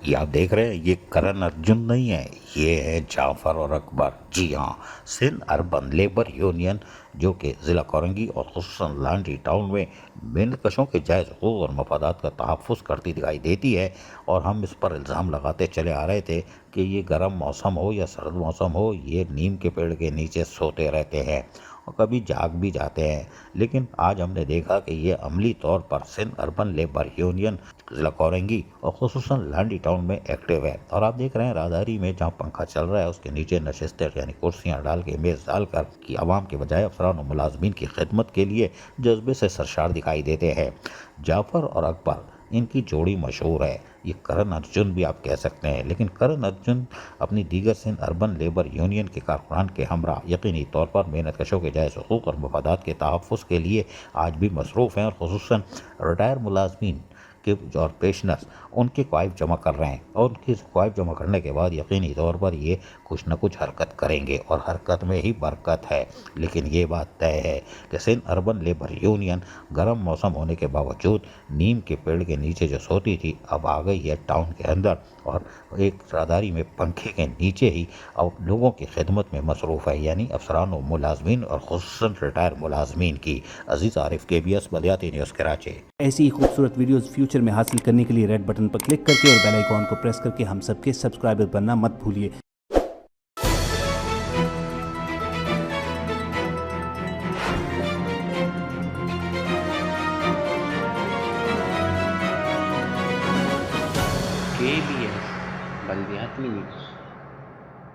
ये आप देख रहे हैं, ये करण अर्जुन नहीं है, ये है जाफर और अकबर। जी हाँ, सिंध अर्बन लेबर यूनियन जो कि ज़िला कोरंगी और खुसूसन लांडी टाउन में मेहनतकशों के जायज़ हकूक़ और मफादात का तहफ़्फ़ुज़ करती दिखाई देती है। और हम इस पर इल्ज़ाम लगाते चले आ रहे थे कि ये गर्म मौसम हो या सर्द मौसम हो, ये नीम के पेड़ के नीचे सोते रहते हैं और कभी जाग भी जाते हैं। लेकिन आज हमने देखा कि ये अमली तौर पर सिंध अर्बन लेबर यूनियन ज़िला कोरंगी और खुसूसन लांडी टाउन में एक्टिव है। और आप देख रहे हैं राहदारी में जहाँ पंखा चल रहा है उसके नीचे नशिस्तें यानी कुर्सियाँ डाल के मेज़ डालकर कि आवाम के बजाय अफसरान और मुलाजमीन की खिदमत के लिए जज्बे से सरशार दिखाई देते हैं। जाफर और अकबर इनकी जोड़ी मशहूर है, ये करण अर्जुन भी आप कह सकते हैं। लेकिन करण अर्जुन अपनी दीगर सिंध अर्बन लेबर यूनियन के कारकुनान के हमरा यकीनी तौर पर मेहनतकशों के जायज़ हकूक़ और मफादात के तहफ़्फ़ुज़ के लिए आज भी मसरूफ़ हैं और खुसूसन रिटायर मुलाजमीन के और पेंशनर्स उनके क़वाइद जमा कर रहे हैं और उनकी क़वाइद जमा करने के बाद यकीनी तौर पर ये कुछ न कुछ हरकत करेंगे और हरकत में ही बरकत है। लेकिन ये बात तय है कि सिंध अर्बन लेबर यूनियन गर्म मौसम होने के बावजूद नीम के पेड़ के नीचे जो सोती थी अब आ गई है टाउन के अंदर और एक राहदारी में पंखे के नीचे ही अब लोगों की खिदमत में मसरूफ़ है, यानी अफसरान व मुलाजमीन और खुसूसन रिटायर मुलाजमीन की। अजीज़ आरिफ, KBS बलियाती न्यूज़ कराची। ऐसी ही खूबसूरत वीडियोस फ्यूचर में हासिल करने के लिए रेड बटन पर क्लिक करके और बेल आइकॉन को प्रेस करके हम सबके सब्सक्राइबर बनना मत भूलिए।